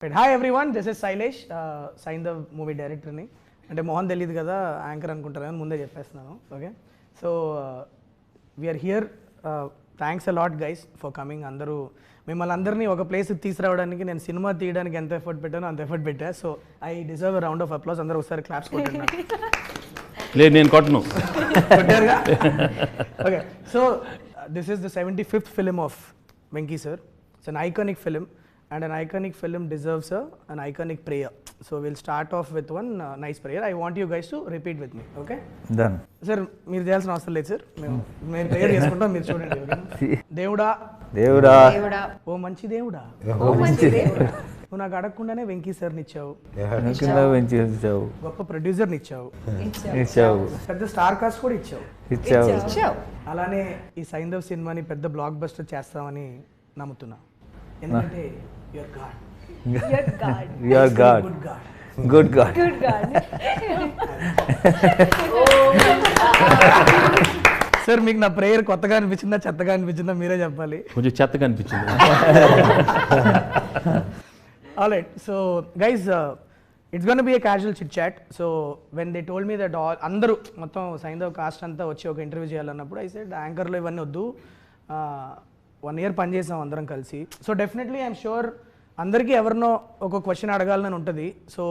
Right. Hi everyone, this is Sailesh, Saindhav movie director ni. అంటే మోహన్ తెలియదు కదా anchor అనుకుంటారు కానీ ముందే చెప్పేస్తున్నాను. Okay, so we're here. Thanks a lot guys for coming. అందరూ మిమ్మల్ని అందరినీ ఒక ప్లేస్కి తీసుకురావడానికి నేను సినిమా తీయడానికి ఎంత ఎఫర్ట్ పెట్టానో అంత ఎఫర్ట్ పెట్టా. So I deserve round of applause. అందరూ ఒకసారి క్లాప్స్ కొట్టండి. లేదు నేను కొట్టను. కొట్టారుగా. Okay, so this is the 75th film of Venky sir. It's an iconic film and an iconic film deserves an iconic prayer. So we'll start off with one nice prayer. I want you guys to repeat with me. Okay, done sir. మీరు చేయాల్సిన అవసరం లేదు sir, మేము prayer చేసుకుంటాం, మీరు చూడండి. Okay, దేవుడా దేవుడా ఓ మంచి దేవుడా, నువ్వు నాకు అడగకుండానే వెంకీ సార్ని ఇచ్చావు, గొప్ప ప్రొడ్యూసర్ని ఇచ్చావు, పెద్ద స్టార్ కాస్ట్ కూడా ఇచ్చావు. అలానే ఈ సైంధవ్ సినిమాని పెద్ద బ్లాక్ బస్టర్ చేస్తామని నమ్ముతున్నా. ఎందుకంటే you're God. Good God. Sir మీకు నా ప్రేయర్ కొత్తగా అనిపించిందా చెత్తగా అనిపించిందా మీరే చెప్పాలి. కొంచెం చెత్తగా అనిపించింది. Alright, so guys, it's gonna be a casual chit chat. So when they told me that అందరూ మొత్తం సైంధవ్ కాస్ట్ అంతా వచ్చి ఒక ఇంటర్వ్యూ చేయాలన్నప్పుడు ఐ సెడ్ యాంకర్లో ఇవన్నీ వద్దు, 1 year పనిచేసాం అందరం కలిసి. సో డెఫినెట్లీ ఐఎమ్ షూర్ అందరికీ ఎవరినో ఒక క్వశ్చన్ అడగాలని ఉంటుంది. So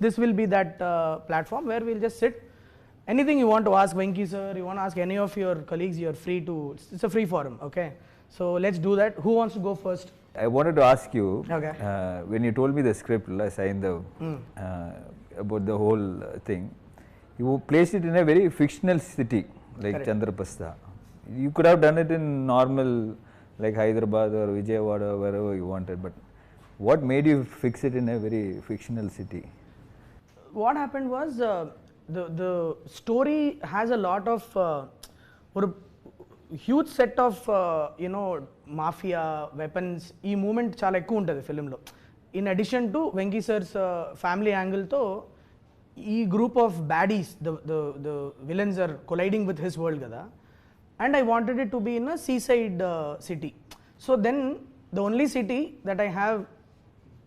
this will be that platform where will just sit. Anything you want to ask Venky sir, you want ask any of your colleagues, you're free to. It's a free form. Okay, so let's do that. Who wants to go first? I wanted to ask you, okay, when you told me the script, Saindhav, about the whole thing, you placed it in a very fictional city like Chandraprastha. You could have done it in normal like Hyderabad or Vijayawada, wherever you wanted, but what made you fix it in a very fictional city? What happened was the story has a lot of or huge set of mafia weapons. ఈ moment చాలా ఎక్కువ ఉంటుంది ఫిలింలో. In addition to Venky sir's family యాంగిల్తో ఈ group of baddies, the villains are colliding with his world కదా. And I wanted it to be in a seaside city. So then the only city that I have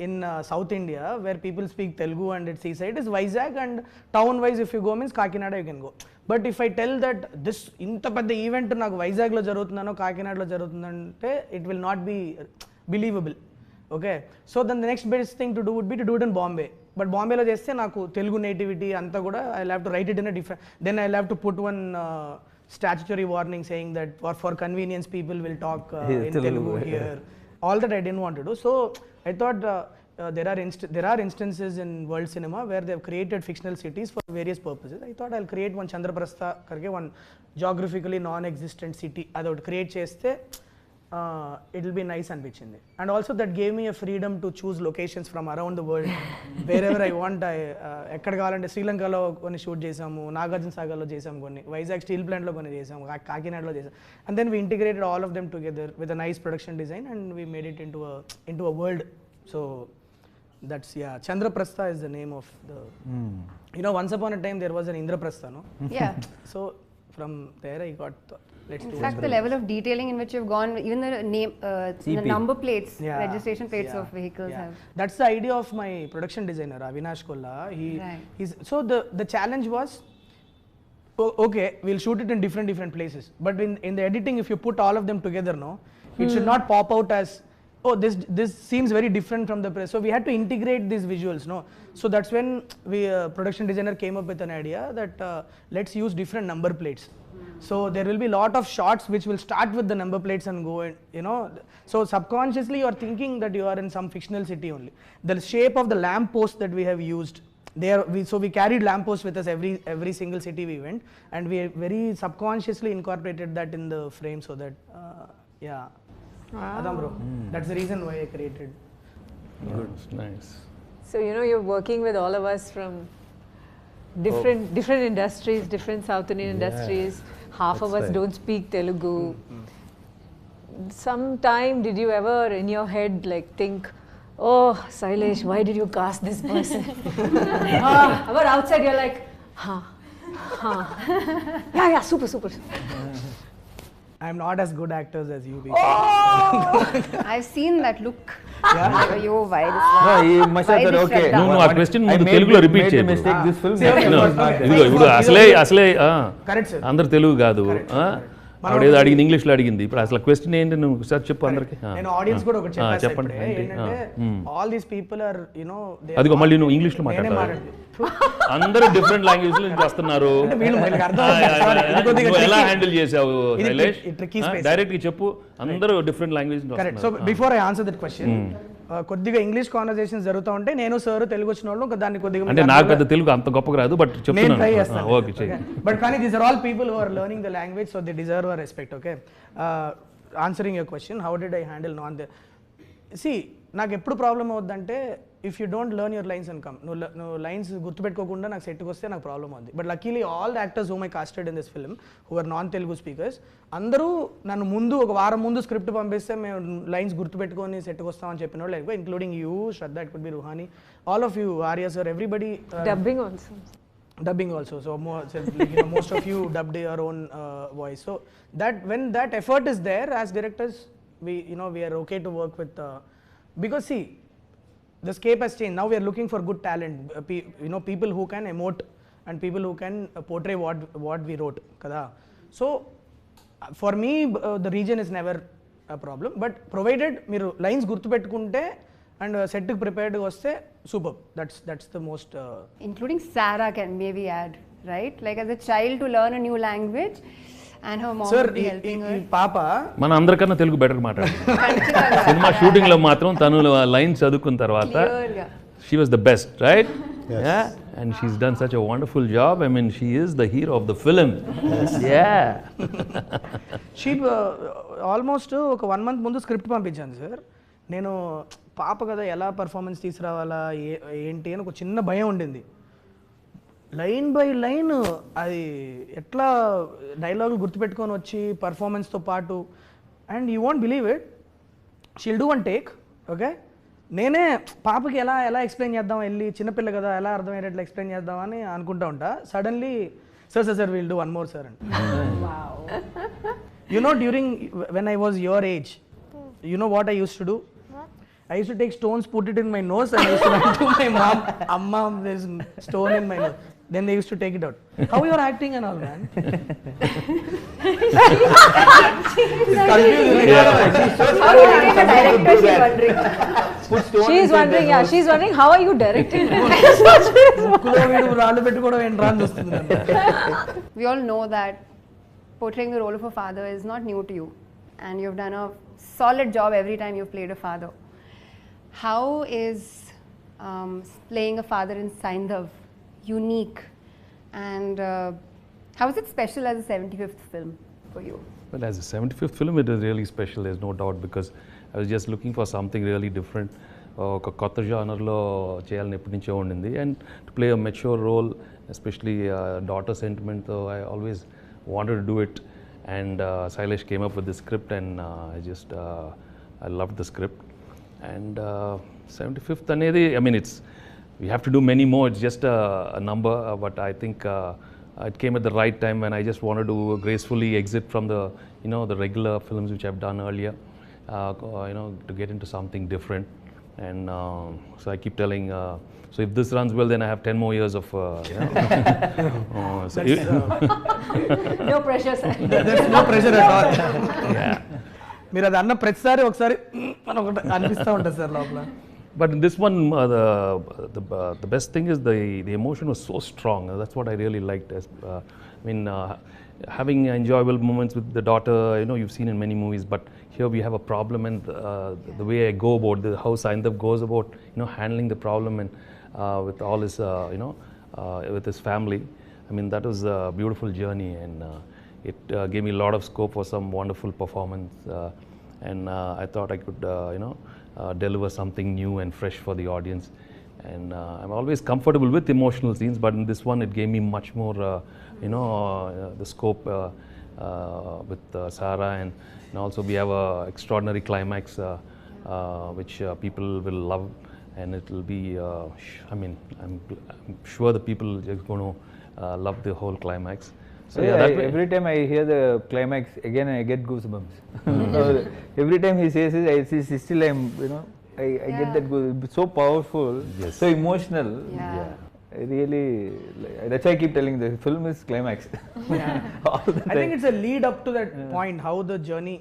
in South India where people speak Telugu and it's seaside is Vizag, and town wise if you go means Kakinada you can go. But if I tell that this inta pedda event naaku Vizag lo jarugundano Kakinada lo jarugundante, it will not be believable. Okay, so then the next best thing to do would be to do it in Bombay. But Bombay lo chesthe naaku Telugu nativity anta kuda I'll have to write it in a different, then I'll have to put one statutory warning saying that for convenience people will talk in Telugu here. All that I didn't want to do. So I thought there are instances in world cinema where they have created fictional cities for various purposes. I thought I'll create one Chandraprastha karke, one geographically non-existent city. That would create chesthe it will be nice అనిపించింది. And also that gave me a freedom to choose locations from around the world wherever I want. ఎక్కడ కావాలంటే శ్రీలంకలో కొన్ని shoot చేసాము, నాగార్జున సాగర్లో చేసాము, కొన్ని Vizag steel ప్లాంట్లో కొన్ని చేసాము, కాకినాడలో చేసాము. And then we integrated all of them together with a nice production design and we made it into a world. So that's, yeah, Chandraprastha is the name of the once upon a time there was an Indraprastha, no? Yeah. So from there I got in fact, the level of detailing in which you've gone, even the name, the number plates, registration plates of vehicles have. That's the idea of my production designer, Avinash Kolla. He's so the challenge was, okay, we'll shoot it in different places, but in the editing, if you put all of them together, no, it should not pop out as, oh, this seems very different from the press. So we had to integrate these visuals, no. So that's when we production designer came up with an idea that let's use different number plates. So there will be a lot of shots which will start with the number plates and go in, so subconsciously you are thinking that you are in some fictional city only. The shape of the lamp post that we have used there, so we carried lamp posts with us every single city we went, and we very subconsciously incorporated that in the frame so that yeah. Wow. Adam bro, that's the reason why I created. Good, nice. So you're working with all of us from different industries, different South Indian industries. Half of us don't speak Telugu. Sometime did you ever in your head like think, oh Sailesh, why did you cast this person? But outside you're like, yeah, super. I'm not as good actors as you people. I've seen that look. Yeah. Like, yo, why this No, one? he must have Why said, this okay. Shraddha? నువ్వు ఆ question I ముందు made తెలుగులో the- repeat made the చేయకు. mistake. This film. See, okay, next No, was not there. ఇదిగో ఇప్పుడు అసలే Correct, sir. అందరు తెలుగు కాదు Correct, ఆ? correct. ఆవిడ ఏదో అడిగింది ఇంగ్లీష్లో అడిగింది ఇప్పుడు అసలు క్వశ్చన్ ఏంటి నువ్వు ఒకసారి చెప్పు అందరికి నేను ఆడియన్స్ కూడా ఒకటి చెప్పాను చెప్పండి ఇప్పుడే. ఏంటంటే ఆల్ దీస్ పీపుల్ ఆర్ అదిగో మళ్ళీ నువ్వు ఇంగ్లీష్లో మాట్లాడతావు అందరూ డిఫరెంట్ లాంగ్వేజ్ నుంచి వస్తున్నారు వీళ్ళకి అర్థం అవుతుంది. Sorry, ఇది కొద్దిగా నువ్వు ఎలా tricky. హ్యాండిల్ చేసావు ఇది శైలేష్ tricky space. డైరెక్ట్ గా చెప్పు అందరూ different language correct. So before I answer that question కొద్దిగా ఇంగ్లీష్ కాన్వర్సేషన్స్ జరుగుతూ ఉంటే నేను సార్ తెలుగు వచ్చిన వాళ్ళు దాన్ని కొద్దిగా అంటే నాకు పెద్ద తెలుగు అంత గొప్పగా రాదు బట్ నేను చెప్తున్నాను ట్రై చేస్తాను. ఓకే చెయ్యి బట్ కానీ these are all people who are learning the language so they deserve our respect. Okay, answering your question how did I handle non the see నాకు ఎప్పుడు ప్రాబ్లం అవుద్దంటే if you don't learn your lines and come నువ్వు lines గుర్తుపెట్టుకోకుండా నాకు సెట్కి వస్తే నాకు problem అవుద్ది. But luckily all the actors whom I casted in this film who are non Telugu speakers అందరూ నన్ను ముందు ఒక వారం ముందు స్క్రిప్ట్ పంపిస్తే మేము లైన్స్ గుర్తుపెట్టుకొని సెట్కి వస్తామని చెప్పిన వాళ్ళు ఎక్కువ including you Shraddha, it could be Ruhani, all of you, Arya sir, everybody. Dubbing also. Dubbing also, so more, so like, most of you dubbed your own voice. So that when that effort is there, as directors, we are okay to work with because see, the scape has changed. Now we are looking for good talent, people who can emote and people who can portray what we wrote, kada. So for me, the region is never a problem, but provided మీరు lines గుర్తుపెట్టుకుంటే and set కి prepared వస్తే superb. That's the most Including Sarah can maybe add, right? Like as a child to learn a new language and her mom sir would be helping her. ఈ పాప మన అందరికన్నా Telugu better మాట్లాడు ఖచ్చితంగా. Cinema shooting లో మాత్రం తను లైన్ చదువుకున్న తర్వాత Clear గా. she was the best, right? Yeah, and she's done such a wonderful job. I mean, she is the hero of the film. Yeah. She almost ఒక 1 month ముందు స్క్రిప్ట్ పంపించాను sir. నేను పాప కదా ఎలా పర్ఫార్మెన్స్ తీసుకురావాలా ఏంటి అని ఒక చిన్న భయం ఉండింది. లైన్ బై లైన్ అది ఎట్లా డైలాగులు గుర్తుపెట్టుకొని వచ్చి పర్ఫార్మెన్స్తో పాటు and you want believe it she'll do one take. Okay, నేనే పాపకి ఎలా ఎక్స్ప్లెయిన్ చేద్దాం, వెళ్ళి చిన్నపిల్ల కదా ఎలా అర్థమయ్యేటట్లు ఎక్స్ప్లెయిన్ చేద్దామని అనుకుంటా ఉంటా. Suddenly sir will do one more sir and during when I was your age what I use to do? I used to take stones, put it in my nose, and I used to run to my mom. Amma, there's stone in my nose. Then they used to take it out. How you're acting and all, man? She's wondering how are you directing? We all know that portraying the role of a father is not new to you, and you've done a solid job every time you've played a father. How is playing a father in Saindhav unique, and how is it special as a 75th film for you? Well, as a 75th film, it is really special, there's no doubt, because I was just looking for something really different. ఒక కొత్త జానర్లో చేయాలని ఎప్పటి నుంచో ఉండింది, and to play a mature role, especially daughter సెంటిమెంట్తో I always wanted to do it. And Sailesh came up with the script, and I loved the script. And 75th అనేది, I mean, we have to do many more, it's just a number, but I think it came at the right time when I just wanted to gracefully exit from the regular films which I've done earlier, to get into something different. And so I keep telling, so if this runs well, then I have 10 more years of, No pressure, sir. There's no pressure at all. Yeah. మీరు అది అన్న ప్రతిసారి ఒకసారి అని ఒకటి అనిపిస్తూ ఉంటుంది sir లోపల. But in this one, the best thing is the emotion was so strong. That's what I really liked. Having enjoyable moments with the daughter, you've seen in many movies, but here we have a problem, and the way I go about how Saindhav goes about, handling the problem and with all his, with his family. I mean, that was a beautiful journey, and it gave me a lot of scope for some wonderful performance. And I thought I could, deliver something new and fresh for the audience. And I'm always comfortable with emotional scenes, but in this one it gave me much more, the scope with Sarah, and also we have a extraordinary climax which people will love, and it will be, I'm sure the people are going to love the whole climax. So yeah, that way, every time I hear the climax again, I get goosebumps. So every time he says it, still I'm, I get that goosebumps. So powerful, Yes. so emotional. Yeah. I really, that's why I keep telling the film is climax. All the I think time. it's a lead up to that point, how the journey,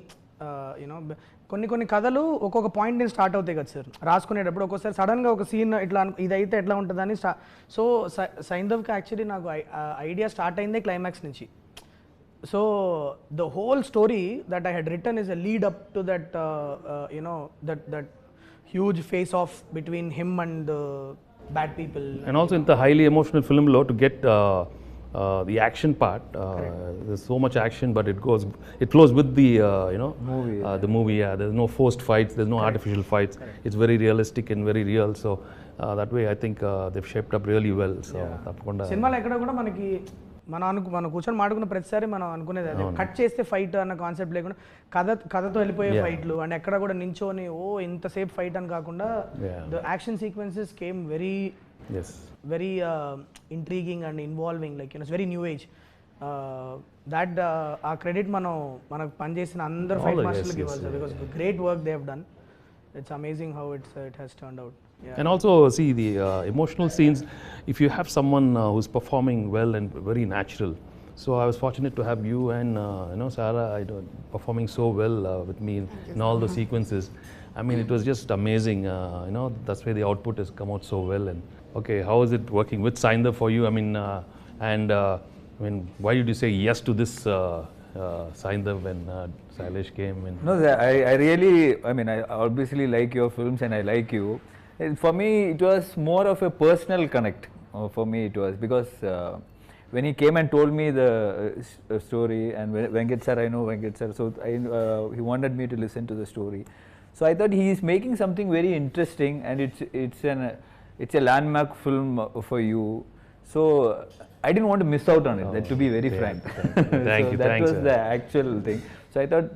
కొన్ని కథలు ఒక్కొక్క point నుంచి start అవుతాయి కదా sir, రాసుకునేటప్పుడు ఒక్కోసారి సడన్గా ఒక scene ఇట్లా ఇదైతే ఎట్లా ఉంటుందని సో సైంధవ్కి యాక్చువల్లీ నాకు ఐడియా స్టార్ట్ అయిందే క్లైమాక్స్ నుంచి. So the whole story that I had written is a lead up to that that huge face off between him and bad people. and also in the highly emotional film law to get the action part, there's so much action, but it flows with the Movie. the movie. Yeah, there's no forced fights, there's no artificial fights. It's very realistic and very real. So that way I think they've shaped up really well. So tapakunda సినిమాలో ఎక్కడ కూడా మనకి మనం కూర్చొని మాడుకున్న ప్రతిసారి మనం అనుకునేది అదే, కట్ చేస్తే ఫైట్ అన్న కాన్సెప్ట్ లేకుండా కథతో వెళ్ళిపోయే ఫైట్లు, అండ్ ఎక్కడ కూడా నించోని ఇంతసేపు ఫైట్ అని కాకుండా the action sequences came very intriguing and involving, like it's very new age. దాట్ ఆ క్రెడిట్ మనకు పనిచేసిన అందరు ఫైట్ మాస్టర్లకి ఇవ్వాలి sir, because great work they have done. It's amazing how it has turned out. Yeah. And also see the emotional scenes, if you have someone who's performing well and very natural. So I was fortunate to have you and Sarah performing so well with me in all the sequences. I mean, it was just amazing. That's why the output has come out so well. And okay, how is it working with Saindhav for you? I mean, why did you say yes to this Saindhav when Sailesh came? No, I really, I obviously like your films and I like you. For me, it was more of a personal connect. For me, it was because when he came and told me the story, and Venkat sir, I know Venkat sir, so he wanted me to listen to the story. So I thought he is making something very interesting, and it's a landmark film for you. So I didn't want to miss out on it. That, to be very frank. Thank so you. that Thanks, was the actual thing. So I thought,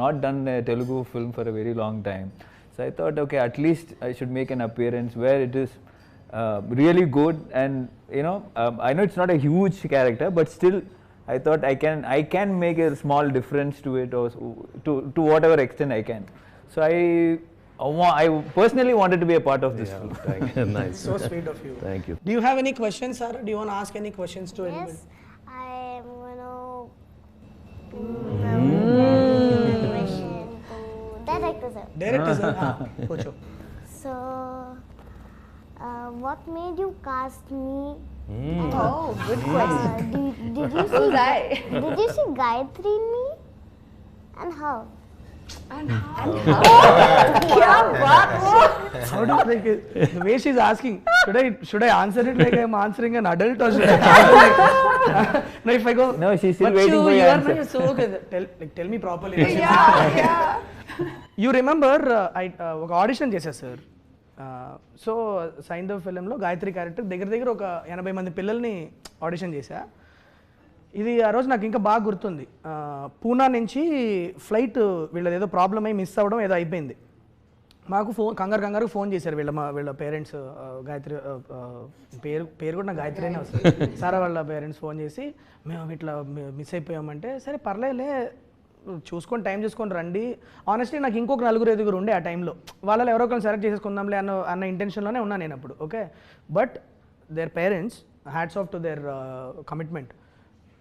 not done a Telugu film for a very long time. So I thought, okay, at least I should make an appearance where it is really good, and I know it's not a huge character, but still, I thought I can make a small difference to it, or to whatever extent I can. So I personally wanted to be a part of this film. Thank you. Nice. So sweet of you. Thank you. Do you have any questions, Sarah? Do you want to ask any questions to anybody? Yes, I am going to question to director sir. Director sir, pucho. So, what made you cast me? Oh, good question. Did you see Bullseye. Did you see Gayatri in me? And how? How do you like it? The way she's asking, should I answer it like I'm answering an adult, or should I answer like, no, if I go, No, she's still but waiting for your you answer. are so okay. Tell me properly. Yeah. You remember, ఒక audition చేశారు sir. So Saindhav ఫిలింలో Gayatri character దగ్గర ఒక 80 మంది పిల్లల్ని audition చేశా. ఇది ఆ రోజు నాకు ఇంకా బాగా గుర్తుంది. పూనా నుంచి ఫ్లైట్ వీళ్ళది ఏదో ప్రాబ్లం అయి మిస్ అవ్వడం ఏదో అయిపోయింది. మాకు కంగారు ఫోన్ చేశారు వీళ్ళ పేరెంట్స్. గాయత్రి పేరు కూడా నాకు గాయత్రి అనే వస్తుంది. సారా వాళ్ళ పేరెంట్స్ ఫోన్ చేసి, మేము ఇట్లా మిస్ అయిపోయామంటే, సరే పర్లేదులే, చూసుకొని టైం చూసుకొని రండి. ఆనెస్ట్లీ నాకు ఇంకొక 4-5 ఉండే ఆ టైంలో, వాళ్ళలో ఎవరో ఒకరిని సెలెక్ట్ చేసుకుందాంలే అన్న ఇంటెన్షన్లోనే ఉన్నా నేను అప్పుడు. Okay, but their parents, hats off to their commitment.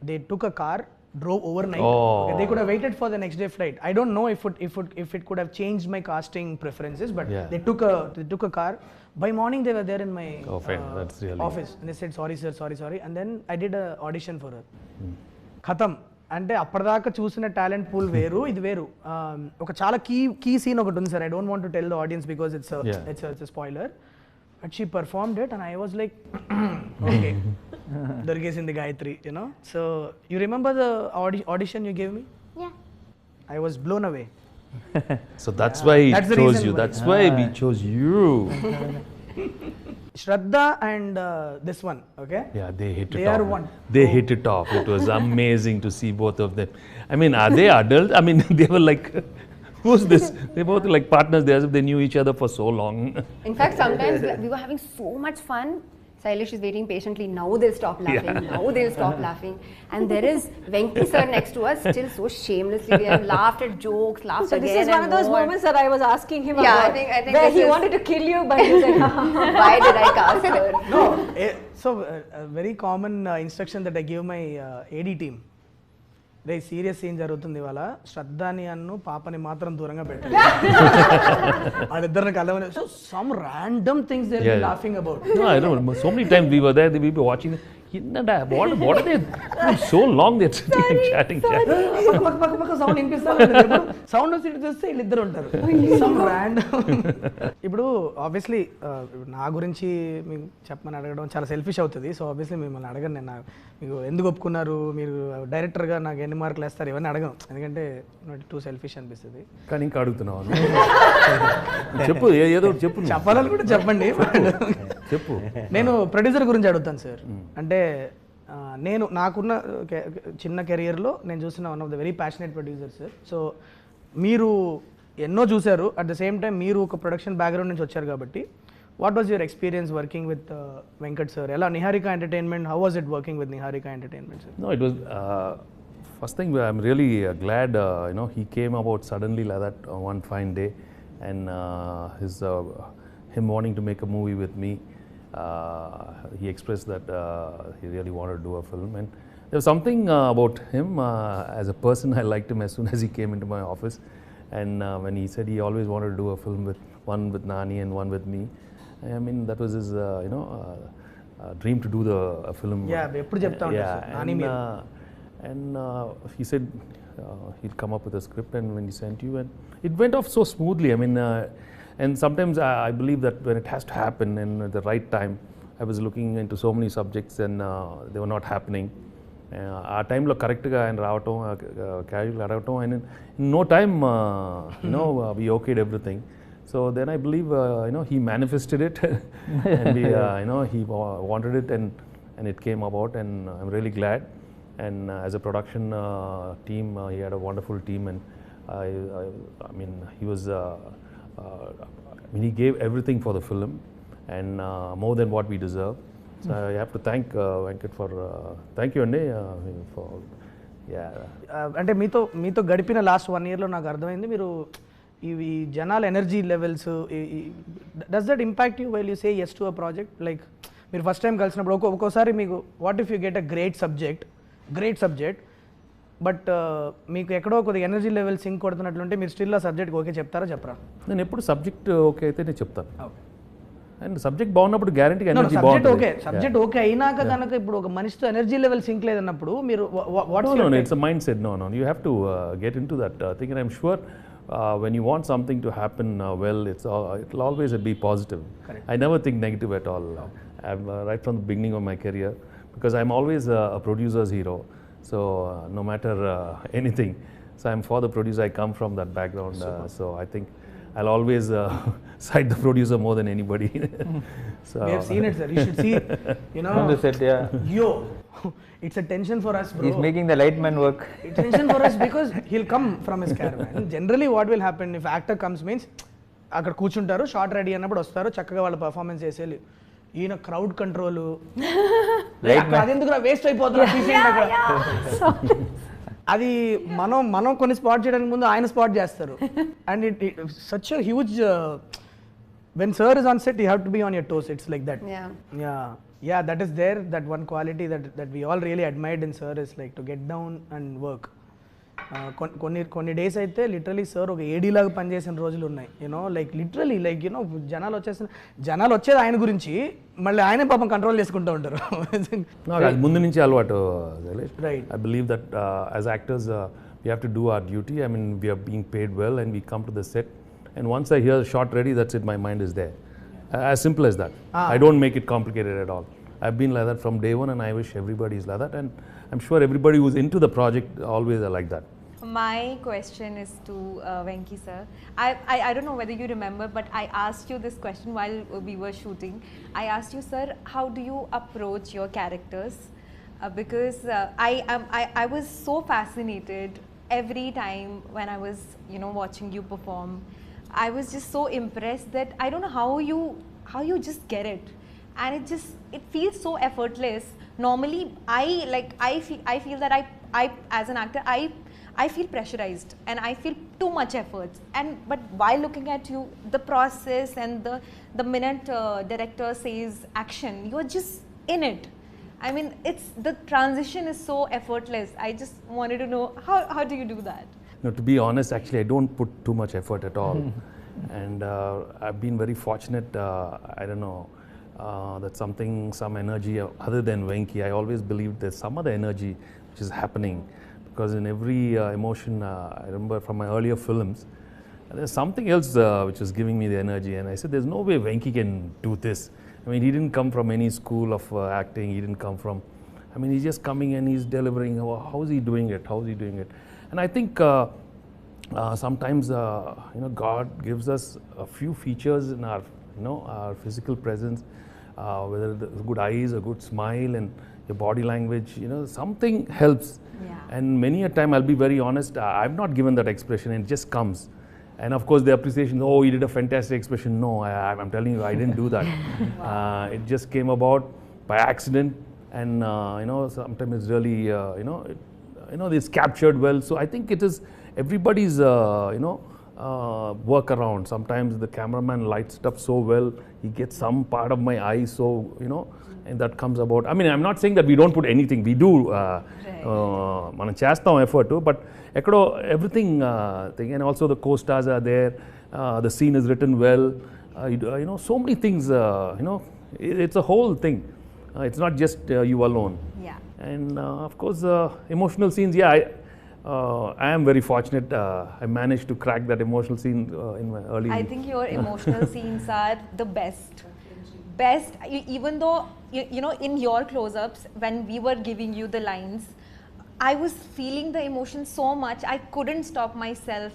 They took a car, drove overnight. Okay, they could have waited for the next day flight. I don't know if it could have changed my casting preferences, but they took a car. By morning they were there in my That's really office, and they said sorry sir, sorry, and then I did a audition for her. Khatam. అంటే అప్పటిదాకా చూసిన talent pool వేరు, ఇది వేరు. ఒక చాలా key scene ఒకటి ఉంది sir. I don't want to tell the audience because it's spoiler. But she performed it, and I was like, okay, దొరికేసింది Gayatri, So you remember the audition you gave me? Yeah. I was blown away. So that's why we That's the chose reason you. why. That's why we chose you. Shraddha and this one, okay? Yeah, they hit it They off. are one. They hit it off. It was amazing to see both of them. I mean, are they adults? I mean, they were like, who's this? They both like partners. They as if they knew each other for so long. In fact, sometimes we were having so much fun Sailesh is waiting patiently. Now they'll stop laughing. Now they'll stop laughing. And there is Venki sir next to us, still so shamelessly. We have laughed at jokes, laughed So again. this is one of those moments that I was asking him Yeah, about. I think where this he is- wanted to kill you, but he was like, Why did I cast her? No, so a very common instruction that I give my AD team. రే serious scene జరుగుతుంది ఇవాళ శ్రద్ధాని అన్ను పాపని మాత్రం దూరంగా పెట్టాలి వాళ్ళిద్దరిని కలవని so some random things they Yeah. Laughing about No, I don't know. So many times we were there, we were watching. What are they? So long they're sitting and chatting. పక్క sound వినిపిస్తా sound వచ్చి ఇటు చూస్తే వీళ్ళిద్దరు ఉంటారు some random ఇప్పుడు obviously నా గురించి మీకు చెప్పమని అడగడం చాలా సెల్ఫిష్ అవుతుంది సో ఆబ్వియస్లీ మిమ్మల్ని అడగను నేను మీకు ఎందుకు ఒప్పుకున్నారు మీరు డైరెక్టర్గా నాకు ఎన్ని మార్కులు వేస్తారు ఇవన్నీ అడగను ఎందుకంటే టూ సెల్ఫిష్ అనిపిస్తుంది కానీ ఇంకా అడుగుతున్నావు చెప్పు ఏదో ఒకటి చెప్పు నువ్వు. చెప్పాలని కూడా చెప్పండి చెప్పు నేను ప్రొడ్యూసర్ గురించి అడుగుతాను సార్ అంటే నేను నాకున్న చిన్న కెరియర్లో నేను చూసిన one of the very passionate producer sir so మీరు ఎన్నో చూశారు అట్ ద సేమ్ టైం మీరు ఒక ప్రొడక్షన్ బ్యాక్గ్రౌండ్ నుంచి వచ్చారు కాబట్టి what was your experience working with Venkat sir ఎలా Niharika entertainment how was it working with Niharika entertainment sir No, it was first thing. I'm really glad he came about suddenly like that one fine day, and him wanting to make a movie with me. He expressed that he really wanted to do a film, and there was something about him as a person. I liked him as soon as he came into my office, and when he said he always wanted to do a film with one with Nani and one with me. I mean that was his dream to do a film. Yeah, ఎప్పుడు చెప్తా ఉంటారు Yeah, sir Nani మీరు and he said he'll come up with a script, and when he sent you, and it went off so smoothly. I mean, and sometimes I believe that when it has to happen in the right time, I was looking into so many subjects and they were not happening. ఆ టైంలో కరెక్ట్గా ఆయన రావటం క్యాజువల్గా అడగటం and in no time we okayed everything. So then I believe he manifested it and he wanted it and it came about, and I'm really glad. And as a production team, he had a wonderful team, and I mean he was he gave everything for the film, and more than what we deserve. So I have to thank Venkat for thank you Andy for అంటే మీతో గడిపిన last 1 yearలో నాకు అర్థమైంది మీరు ఇవి జనాల energy levels does that impact you while you say yes to a project like మీరు first time కలిసినప్పుడు ఒక్కోసారి మీకు what if you get a great subject but మీకు ఎక్కడో కొద్దిగా ఎనర్జీ లెవెల్ సింక్ కొడుతున్నట్లుంటే మీరు స్టిల్ ఆ సబ్జెక్ట్ ఓకే చెప్తారా చెప్పరా నేను ఎప్పుడు సబ్జెక్ట్ ఓకే అయితే నేను చెప్తాను అండ్ సబ్జెక్ట్ బాగున్నప్పుడు గ్యారంటీ ఎనర్జీ సబ్జెక్ట్ ఓకే అయినాక కనుక ఇప్పుడు ఒక మనిషితో ఎనర్జీ లెవెల్ సింక్ లేదన్నప్పుడు మీరు No, it's a mindset. No. You have to get into that thing, and I'm sure when you want something to happen well, it'll always be positive. Correct. I never think negative at all. I'm right from the beginning of my career, because I'm always a producer's hero. So no matter anything, so I'm for the producer. I come from that background, so I think I'll always cite the producer more than anybody. So we have seen it, sir. You should see, On the set, yeah. Yo, it's a tension for us, bro. He's making the light man work. It's tension for us because he'll come from his caravan. Generally, what will happen if actor comes means, అక్కడ కూర్చుంటారు short ready అన్నప్పుడు వస్తారు చక్కగా వాళ్ళ performance చేసేది ఈయన crowd control అదెందుకు waste అయిపోతుంది అక్కడ అది మనం కొన్ని స్పాట్ చేయడానికి ముందు ఆయన స్పాట్ చేస్తారు and it such a huge when sir is on set you have to be on your toes it's like that yeah that is there, that one quality that we all really admired in sir is like to get down and work. కొన్ని days అయితే literally sir ఒక ఏడీ లాగా పనిచేసిన రోజులు ఉన్నాయి like literally like జనాలు వచ్చేది ఆయన గురించి మళ్ళీ ఆయనే పాపం కంట్రోల్ చేసుకుంటూ ఉంటారు అది ముందు నుంచి అలవాటు. Right. I believe that as actors we have to do our duty. I mean we are being paid well and we come to the set, and once I hear shot ready, that's it, my mind is there. As simple as that. I don't make it complicated at all. I've been like that from day one, and I wish everybody is like that, and I'm sure everybody who's into the project always are like that. My question is to Venki sir. I don't know whether you remember, but I asked you this question while we were shooting. I asked you, sir, how do you approach your characters? Because I was so fascinated every time when I was watching you perform. I was just so impressed that I don't know how you just get it. and it feels so effortless. Normally, I feel that I as an actor I feel pressurized and I feel too much efforts. But while looking at you, the process and the minute director says action, you are just in it. I mean, the transition is so effortless. I just wanted to know how do you do that? No, to be honest, actually, I don't put too much effort at all. And I've been very fortunate, I don't know, that some energy other than Venki. I always believed there's some other energy which is happening, because in every emotion, I remember from my earlier films, there's something else which was giving me the energy, and I said, there's no way Venki can do this. I mean, he didn't come from any school of acting, he didn't come from, I mean, he's just coming and he's delivering. How is he doing it? How is he doing it? And I think sometimes, God gives us a few features in our, our physical presence, whether the good eyes, a good smile, and your body language, something helps. Yeah. And many a time, I'll be very honest, I've not given that expression, and it just comes. And of course, the appreciation, oh, you did a fantastic expression. No, I'm telling you, I didn't do that. Wow. It just came about by accident, and sometimes it's really, it's captured well. So I think it is everybody's, work around. Sometimes the cameraman lights it up so well, he gets some part of my eye, so, and that comes about. I mean, I'm not saying that we don't put anything. We do, మనం చేస్తాం effort too, but everything thing, and also the co-stars are there, the scene is written well, so many things, it's a whole thing. It's not just you alone. Yeah. And of course, emotional scenes, I am very fortunate. I managed to crack that emotional scene in my early. I think your emotional scenes are the best. Even though, in your close-ups, when we were giving you the lines, I was feeling the emotion so much, I couldn't stop myself,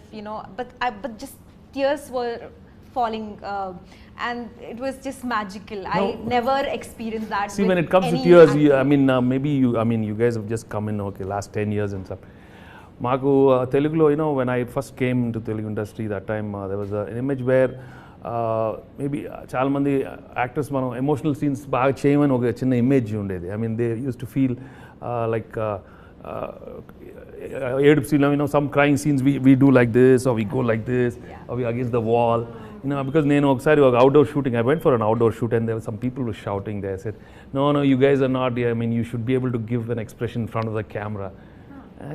but just tears were falling, and it was just magical. No. I never experienced that. See, when it comes to tears, maybe you guys have just come in, last 10 years and stuff. Maku Telugulo, when I first came into Telugu industry, that time there was an image where maybe చాలా మంది actors మనం emotional scenes బాగా చేయమని ఒక చిన్న image ఉండేది. I mean, they used to feel like some crying scenes we do like this, or we go like this, or we against the wall. Because నేను ఒకసారి ఒక outdoor shooting, I went for an outdoor shoot, and there were some people who were shouting there. I said, no, you guys are not. I mean, you should be able to give an expression in front of the camera.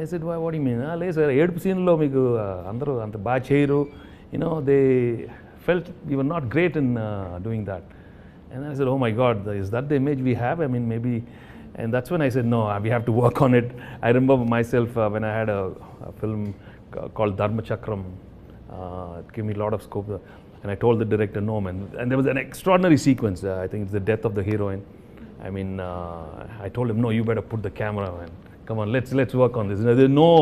I said, what do you mean? లేదు sir ఏడుపు సీన్లో మీకు అందరూ అంత బాగా చేయరు. They felt we were not great in doing that. And I said, oh my God, is that the image we have? I mean, maybe. And that's when I said, no, we have to work on it. I remember myself when I had a film called Dharma Chakram. It gave me a lot of scope. And I told the director, no, man. And there was an extraordinary sequence. I think it's the death of the heroine. I mean, I told him, no, you better put the camera, man. Come on, let's work on this. There's no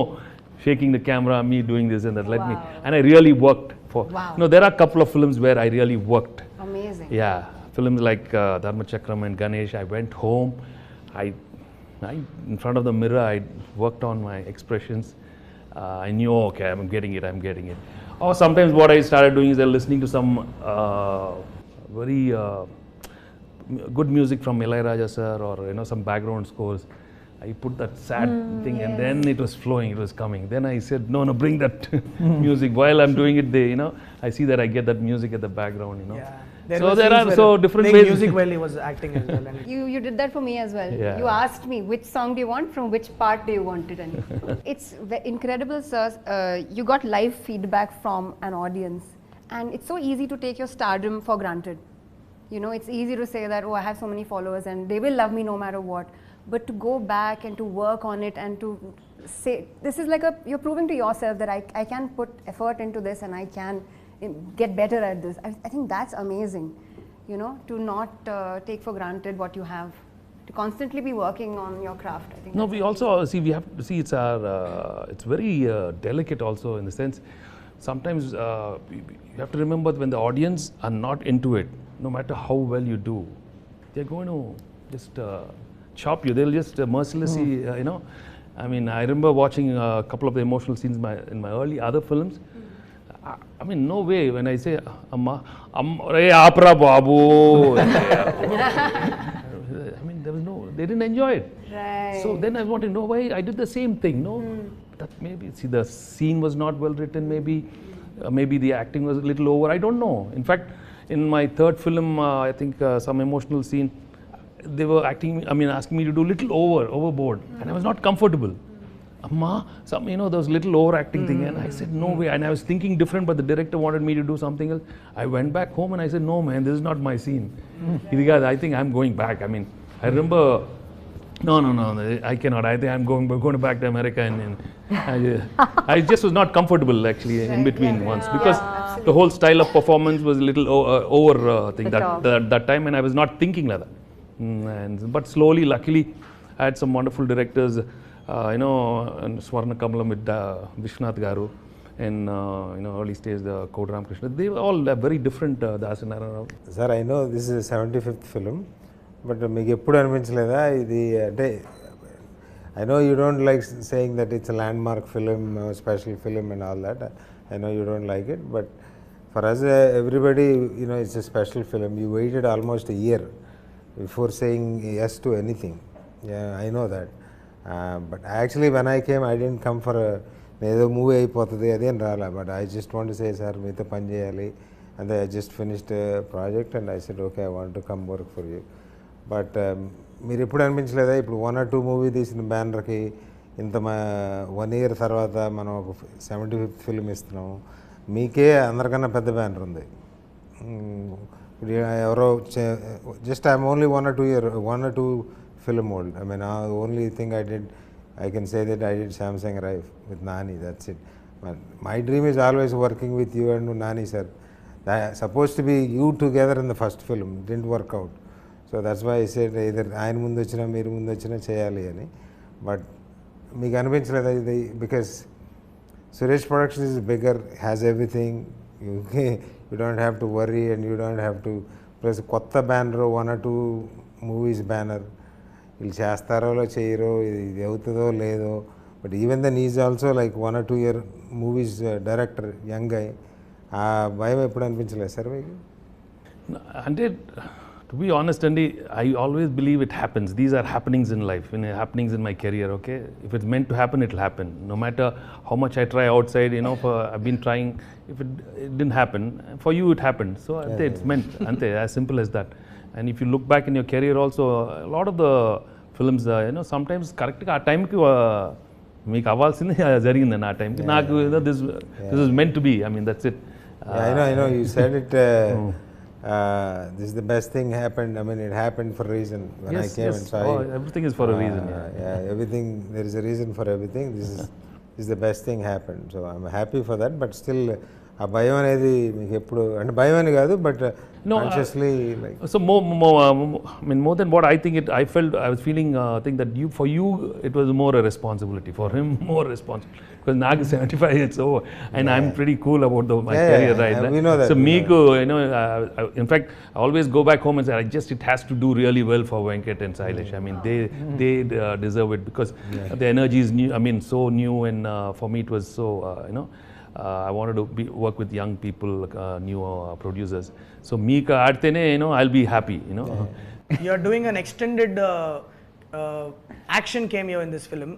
shaking the camera, me doing this and that. Let me. And I really worked for. Wow. There are a couple of films where I really worked. Amazing. Yeah, films like Dharma Chakram and Ganesh. I went home. I in front of the mirror, I worked on my expressions. I knew, okay, I'm getting it. Or sometimes what I started doing is listening to some very good music from Ilayaraja sir, or some background scores. I put that sad thing, and then it was flowing, it was coming. Then I said, no, bring that music. While I'm doing it, I see that I get that music at the background, Yeah. So there are so different ways. music while he was acting as well. And You did that for me as well. Yeah. You asked me which song do you want, from which part do you want it, and it's incredible, sir. You got live feedback from an audience, and it's so easy to take your stardom for granted. It's easy to say that, oh, I have so many followers and they will love me no matter what. But to go back and to work on it and to say, this is like you're proving to yourself that I can put effort into this and I can get better at this. I think that's amazing, to not take for granted what you have, to constantly be working on your craft. I think. No, we also we have to see it's very delicate also, in the sense, sometimes you have to remember when the audience are not into it, no matter how well you do, they're going to just chop you. They'll just mercilessly, I mean, I remember watching a couple of the emotional scenes in my early other films. I mean, no way. When I say, Amma, Re Apra Babu. I mean, there was no, they didn't enjoy it. Right. So then I wanted to know why I did the same thing. No, that maybe, see, the scene was not well written, maybe the acting was a little over. I don't know. In fact, in my third film, I think some emotional scene, they were asking me to do little overboard, and I was not comfortable. Amma, there was little overacting thing, and I said, no way. And I was thinking different, but the director wanted me to do something else. I went back home and I said, no man, this is not my scene. I think I'm going back. I mean, I remember, no, I cannot. I think I'm going back to America, and I just was not comfortable actually in between once, because the whole style of performance was a little over thing that time, and I was not thinking like that. But slowly, luckily, I had some wonderful directors, and Swarna Kamalam with Vishwanath Garu, and early stage Kod Ramakrishna. They were all very different. Das and Narayana Rao. Sir, I know this is a 75th film, but మీకు ఎప్పుడు అనిపించలేదా ఇది అంటే I know you don't like saying that it's a landmark film, special film and all that. I know you don't like it, but for us, everybody, it's a special film. You waited almost a year before saying yes to anything. Yeah, I know that. But actually, when I came, I didn't come for ఏదో movie అయిపోతుంది అదేం రాలా, but I just want to say sir మీతో పని చేయాలి, and I just finished a project and I said, okay, I want to come work for you. But మీరు ఎప్పుడు అనిపించలేదా ఇప్పుడు 1 or 2 మూవీ తీసిన బ్యానర్కి ఇంత 1 year తర్వాత మనం ఒక 75th ఫిల్మ్ ఇస్తున్నాము, మీకే అందరికన్నా పెద్ద బ్యానర్ ఉంది. ఇప్పుడు ఎవరో just I'm only 1 or 2 film old. I mean, the only thing I can say that I did Samsung Rife with Nani, that's it. But my dream is always working with you and Nani sir. Supposed to be you together in the first film, didn't work out. So that's why I said either ఆయన ముందు వచ్చినా మీరు ముందు వచ్చినా చేయాలి అని. But మీకు అనిపించలేదా ఇది, because Suresh productions is bigger, has everything, you don't have to worry and you don't have to, plus కొత్త బ్యానర్ 1 or 2 మూవీస్ బ్యానర్, వీళ్ళు చేస్తారో చేయరో, ఇది అవుతుందో లేదో, but even then is also like 1 or 2 year movies director, young అయ్యి, ఆ భయం ఎప్పుడు అనిపించలేదు సార్ మీకు? అంటే to be honest, Andy, I always believe it happens. These are happenings in life, happenings in my career, okay? If it's meant to happen, it'll happen. No matter how much I try outside, I've been trying, if it didn't happen, for you it happened. So it's meant, as simple as that. And if you look back in your career also, a lot of the films, sometimes correct ఆ టైంకి మీకు అవ్వాల్సింది జరిగిందండి ఆ టైంకి. నాకు this is meant to be. I mean, that's it. I know you said it. This is the best thing happened. I mean, it happened for a reason. When I came and saw it, everything is for a reason. Everything, there is a reason for everything. This is the best thing happened. So I'm happy for that. But still, ఆ భయం అనేది మీకు ఎప్పుడు, అంటే భయం అని కాదు, but consciously like, so more than what I think I was feeling, think that for you it was more a responsibility, for him more responsibility, because Nag is 75 years old and I'm pretty cool about my career, right? We know that. So Meeku, in fact, I always go back home and say, it has to do really well for Venkat and Sailesh. I mean, they deserve it, because the energy is new. I mean, so new, and for me it was so, I wanted to work with young people, new producers. So Meeka aadtene, I'll be happy, You are doing an extended action cameo in this film.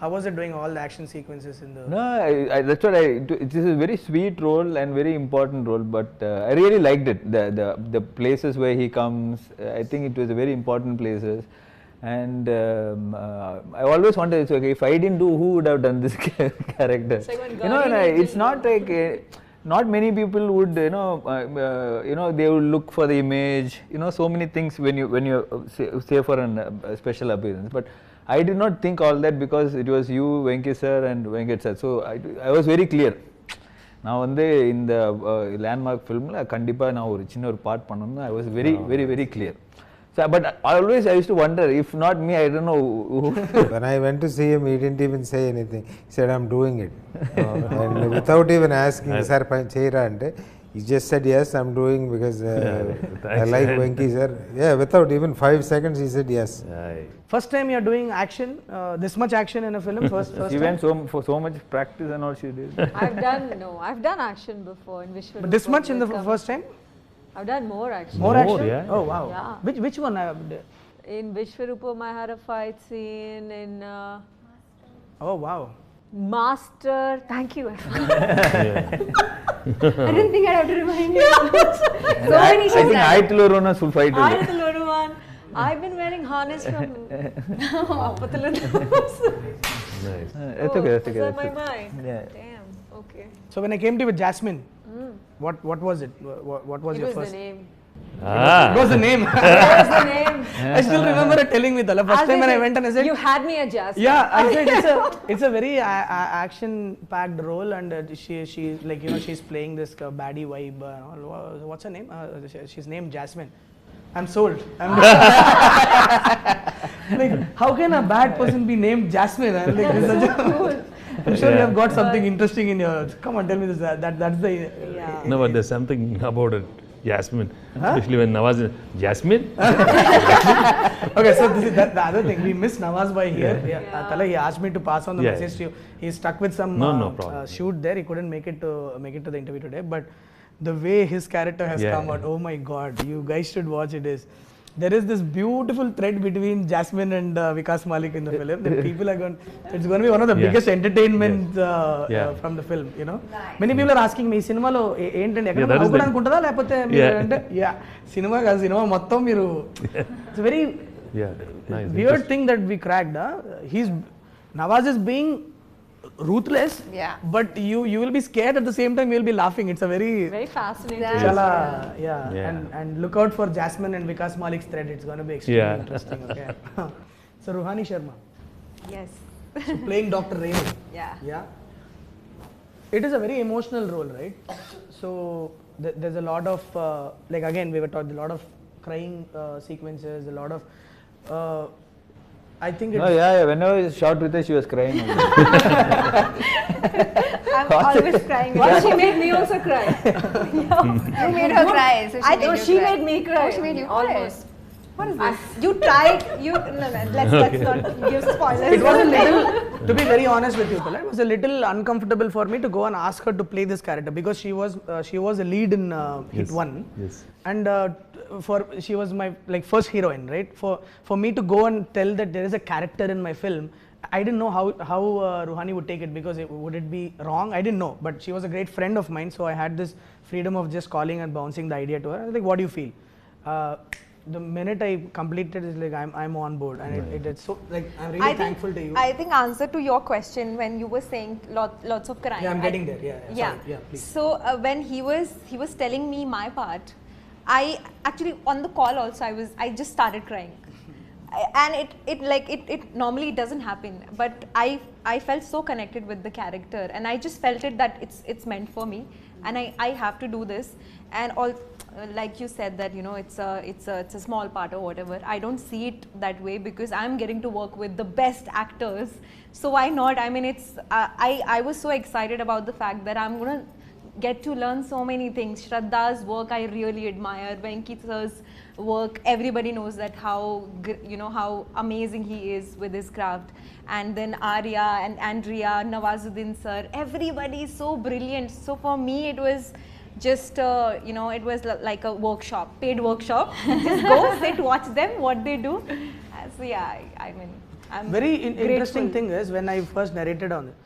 How was it doing all the action sequences in the... No, that's what it is a very sweet role and very important role, but I really liked it. The places where he comes, I think it was a very important places. And I always wondered, okay, if I didn't do, who would have done this character? It's not like not many people would, they would look for the image, so many things when you say for a special appearance. But I did not think all that, because it was you, Venki sir, and Venkat sir. So I was very clear. Now in the landmark film, kandipa na oru chinna oru part pannum, I was very clear. So, but I used to wonder, if not me, I don't know who. When I went to see him, he didn't even say anything. He said, I'm doing it. And without even asking, sir, cheyra ante, he just said yes, I'm doing because I thanks, like man. Venki sir. Yeah, without even 5 seconds, he said yes. First time you're doing action, this much action in a film. First She time. went for so much practice and all she did. I've done action before in Vishwarupa. But this much in the first time. I've done more action. More action. yeah. Oh wow. Yeah. Which one? In Vishwarupa, I had a fight scene. In Oh wow. Master, thank you. I didn't think I'd have to remind you. So many I think Aitilorona should fight. I did the little one. I've been wearing harness from Appathalan. Nice. That's okay. That's okay. Is that my mind? Yeah. Damn. Okay. So when I came to you with Jasmine, what was it? What was It your was first? the name. What was the name? It was the name. I still remember her telling me the first As time when I said, went and I said, you had me at Jasmine. yeah, I said it's a very action-packed role, and she like she's playing this baddie vibe. What's her name? She's named Jasmine. I'm sold. Like, how can a bad person be named Jasmine? I'm like, this is such a I'm sure you have got something interesting in your. Come on, tell me this. That's the. Yeah. No, but there's something about it. Jasmine, especially when Nawaz is Jasmine. Okay, so this is the other thing. We miss Nawaz by here. Tala, he asked me to pass on the message to you. He's stuck with some problem. shoot there. He couldn't make it to the interview today. But the way his character has come out, oh my God! You guys should watch it. There is this beautiful thread between Jasmine and Vikas Malik in the film. That people are going. It's going to be one of the biggest entertainments from the film. You know, many people are asking me, cinema lo ఏంటండి ఎక్కడ నవ్వుకోవడానుకుంటుందా లేకపోతే మీరు అంటే cinema కాదు cinema మొత్తం మీరు. It's a very nice. weird thing that we cracked. Nawaz is being ruthless, but you will be scared at the same time. You will be laughing. It's a very fascinating. Chala, and look out for Jasmine and Vikas Malik's thread. It's going to be extremely interesting. Okay. So Ruhani Sharma. Yes. So playing Dr. Renu. Yeah. It is a very emotional role, right? So there's a lot of like again we were taught a lot of crying sequences, a lot of. I think it's Whenever I shot with her, she was crying. I'm always crying. Once she made me also cry. You made her cry. So She made me cry. Oh, she made you cry. Almost. What is this? You tried. Let's not give spoilers. It was a little, to be very honest with you, Pala, it was a little uncomfortable for me to go and ask her to play this character because she was a lead in Hit 1. Yes. And she was my first heroine, right? For me to go and tell that there is a character in my film, I didn't know how Ruhani would take it because would it be wrong? I didn't know, but she was a great friend of mine, so I had this freedom of just calling and bouncing the idea to her. I was like, what do you feel? The minute I completed, it's like I'm on board, and it's so like I'm really thankful to you. I think answer to your question when you were saying lots of crying. Yeah, I'm getting there. Sorry. Yeah, please. So when he was telling me my part, I actually on the call also I just started crying. And it normally doesn't happen, but I felt so connected with the character, and I just felt it that it's meant for me, and I have to do this. And all like you said that it's a small part or whatever. I don't see it that way because I'm getting to work with the best actors, so why not? I mean, it's I was so excited about the fact that I'm gonna get to learn so many things. Shraddha's work I really admire. Venki sir's work, everybody knows that how amazing he is with his craft. And then Arya and Andrea, Nawazuddin sir, everybody is so brilliant. So for me it was just it was like a workshop, paid workshop. Just go sit, watch them what they do. So I mean, I'm very interesting grateful. thing is when I first narrated on it,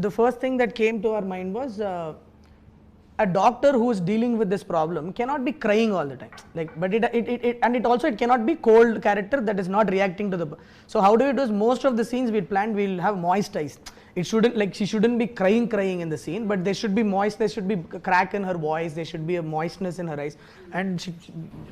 the first thing that came to our mind was a doctor who is dealing with this problem cannot be crying all the time. But it also cannot be cold character that is not reacting to the. So how do we do? Most of the scenes we planned, we'll have moist eyes. It shouldn't she shouldn't be crying in the scene, but there should be moist. There should be a crack in her voice. There should be a moistness in her eyes, and she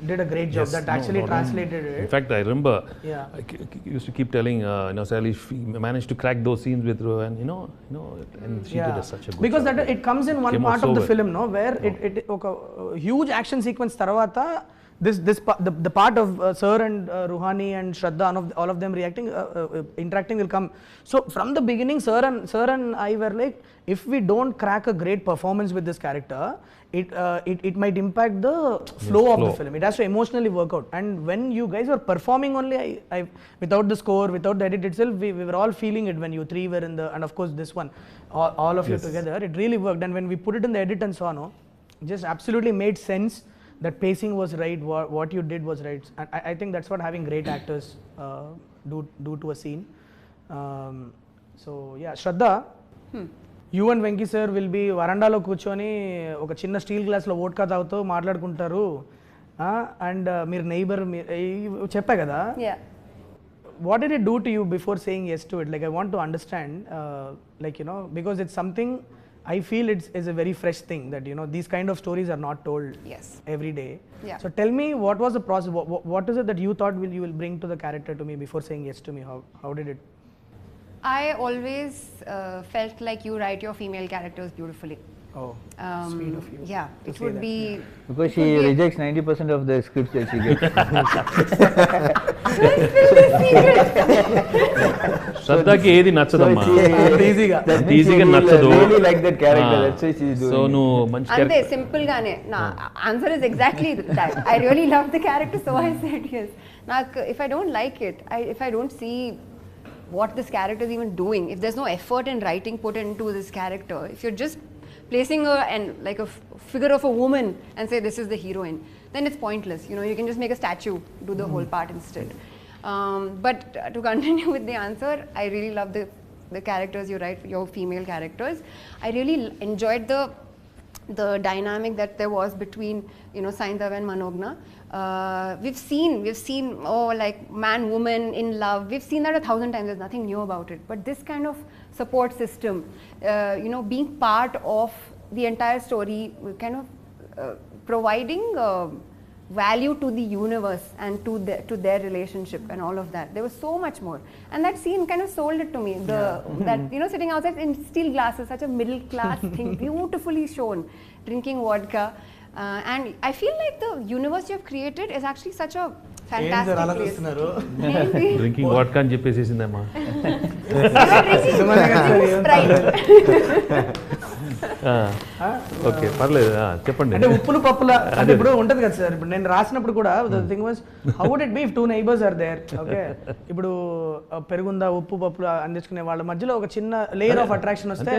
did a great job. That actually translated it. In fact, I remember. I used to keep telling Sally, she managed to crack those scenes with her, and and she did such a good because job. It comes in one part of the film, no, where it huge action sequence taravata. the part of Sir and Ruhani and Shraddha, all of them reacting, interacting will come. So from the beginning, Sir and I were like, if we don't crack a great performance with this character, it might impact the flow of the film. It has to emotionally work out. And when you guys were performing only, I without the score, without the edit itself, we were all feeling it when you three were in the, and of course this one, all of you together, it really worked. And when we put it in the edit and so on, just absolutely made sense. That pacing was right, what you did was right. And I think that's what having great actors do to a scene. So yeah, Shraddha, you and Venki sir will be varandalo కూర్చొని ఒక చిన్న steel గ్లాస్లో vodka తాగుతూ మాట్లాడుకుంటారు and మీరు neighbour చెప్పా కదా. What did it do to you before saying yes to it? Like, I want to understand, like, you know, because it's something I feel it's a very fresh thing that, you know, these kind of stories are not told every day. So tell me, what was the process? What is it that you thought you will bring to the character to me before saying yes to me? How did it? I always felt like you write your female characters beautifully. Oh, sweet of you. Yeah, it would be... Because she rejects 90% of the scripts that she gets. Shraddhaki ఏది నచ్చదమ్మా, ఈజీగా నచ్చదు. Really like that character, that's why she is doing. So నువ్వు మంచి అంతే simple గానే నా answer is exactly that. I really love the character, so I said yes. నాకు if I don't like it, if I don't see what this character is even doing, if there's no effort in writing put into this character, if you're just placing her and like a figure of a woman and say this is the heroine, then it's pointless. You know, you can just make a statue, do the whole part instead. But to continue with the answer, I really love the characters you write, your female characters. I really enjoyed the dynamic that there was between, you know, Saindhav and Manogna. We've seen like man woman in love, we've seen that 1,000 times. There's nothing new about it, but this kind of support system, you know, being part of the entire story, kind of providing value to the universe and to their relationship and all of that. There was so much more, and that scene kind of sold it to me. That, you know, sitting outside in steel glasses, such a middle class thing, beautifully shown, drinking vodka. And I feel like the universe you have created is actually such a fantastic place. Drinking vodka అని చెప్పేసేసిందమ్మా. Okay పర్లేదు, చెప్పండి. అంటే ఉప్పులు పప్పుల అంటే ఇప్పుడు ఉంటది కదా సార్, ఇప్పుడు నేను రాసినప్పుడు కూడా the thing was how would it be if two neighbours are there. Okay, ఇప్పుడు పెరుగుందా ఉప్పు పప్పులు అందించుకునే వాళ్ళ మధ్యలో ఒక చిన్న లేయర్ ఆఫ్ అట్రాక్షన్ వస్తే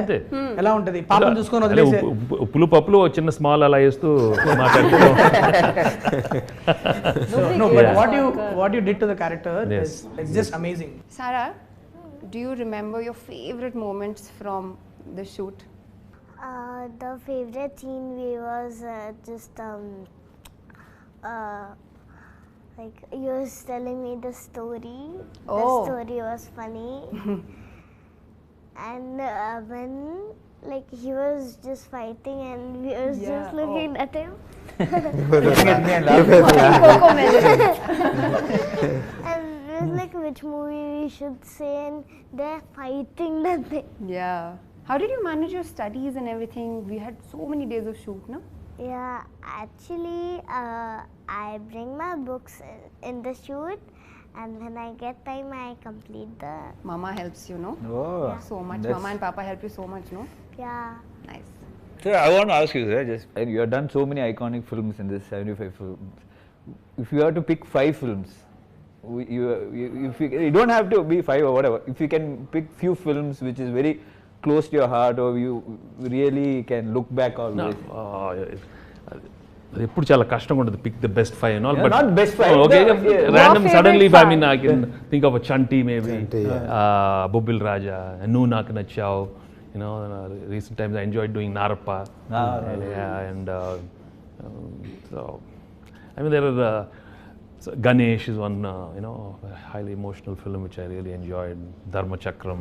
ఎలా ఉంటది? పాపం చూసుకొని వదిలేసే ఉప్పులు పప్పులు చిన్న స్మాల్ అలా వేస్తూ మాట్లాడుతూ. No, but what you did to the character is just amazing. Sarah, do you remember your favorite moments from the shoot? The favorite scene was just like he was telling me the story. The story was funny. And when like he was just fighting and we were just looking at him. Looking at me and laughing. And it was like which movie we should say, and they're fighting that thing. Yeah. How did you manage your studies and everything? We had so many days of shoot, no? Yeah, actually, I bring my books in the shoot, and when I get time, I complete the. Mama helps you, no? Oh, So much. Mama and Papa help you so much, no? Yeah. Nice. Sir, I want to ask you, sir, you have done so many iconic films in this 75 films. If you have to pick 5 films, if you don't have to be 5 or whatever, if you can pick few films which is very close to your heart or you really can look back always. ఎప్పుడు చాలా కష్టంగా ఉంటుంది pick the best 5 and all, but not best 5. Okay, random suddenly I mean I can think of a Chanti maybe, Bobbil Raja, నువ్వు నాకు నచ్చావు, you know, recent times I enjoyed doing Narappa. And so I mean there are so Ganesh is one you know, highly emotional film which I really enjoyed. Dharma Chakram.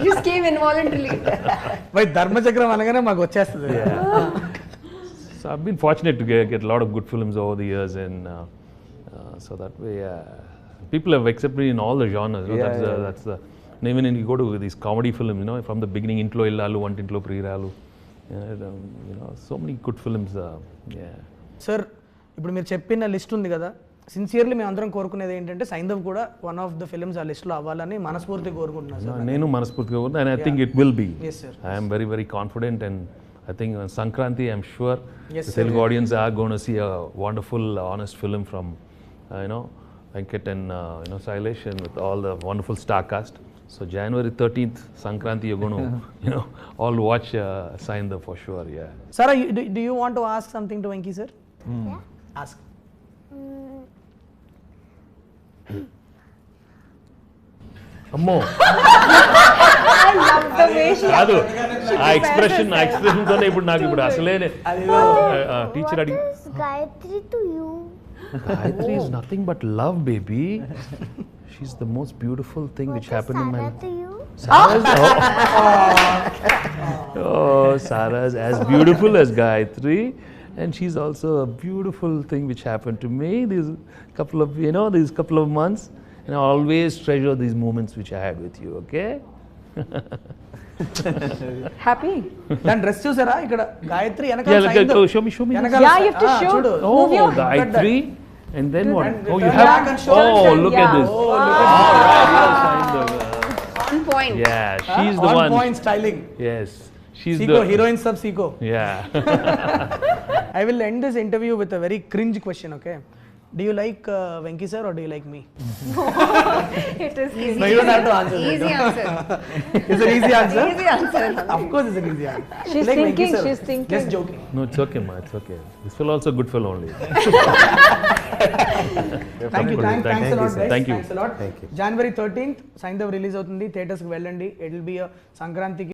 You just came involuntarily. By Dharmachakram అనగానే మాకు వచ్చేస్తుంది. So I've been fortunate to get a lot of good films over the years, and so that way people have accepted me in all the genres. You know, that's the even when you go to these comedy films, you know, from the beginning, Intlo Illalu, Vantintlo Priralu, So many good films. Yeah. Sir ఇప్పుడు మీరు చెప్పిన list ఉంది కదా, sincerely మేము అందరం కోరుకునేది ఏంటంటే సైంధవ్ కూడా వన్ ఆఫ్ ద ఫిల్మ్స్ ఆ లిస్ట్లో అవ్వాలని మనస్ఫూర్తిగా కోరుకుంటున్నాను సార్. నేను మనస్ఫూర్తిగా and I think it will be. Yes, sir. I am very, very confident, and I think on Sankranti, I'm sure Yes, the sir. Telugu audience are going to see a wonderful, honest film from, Venkat and, Sailesh, and with all the wonderful star cast. So January 13th, Sankranti, you're going to, all watch Saindhav for sure, yeah. Sara, do you want to ask something to Venki sir? Yeah. Ask. అమ్మో The way she కాదు ఆ expression తోనే ఇప్పుడు నాకు ఇప్పుడు అసలే teacher అడిగి What is Gayatri to you? Gayatri is nothing but love, baby. She's the most beautiful thing What which is happened in my Sara life. to you? Sarah's as beautiful as Gayatri, and she's also a beautiful thing which happened to me these couple of months, and I always treasure these moments which I had with you, okay? Happy? దాని dress చూసారా ఇక్కడ Gayatri Yeah, show me. వెనకాల Yeah, you have to ah, show. చూడు. Move your Gayatri, and then what? And Oh, you turn have. back and show. Oh, look at Yeah. this. Oh, look at All right, yes, Saindhav. On point. Yeah, she's the on one. point styling. Yes, she's Siko, the heroine sub Siko. Yeah. I will end this interview with a very cringe question, okay? Do you like Venki sir or do you like me? It is Easy. No, you don't have to answer. Easy answer. It's an easy answer. Easy answer. Of course, it's an easy answer. She's Like Venki thinking, sir. she's thinking. Just joking. No, it's okay, ma. It's okay. This will also good fellow only. Thank you. Thanks a lot, guys. Thank you. Thanks a lot. Thank you. January 13th, Saindhav release అవుతుంది. థియేటర్స్కి వెళ్ళండి. It will be a సంక్రాంతికి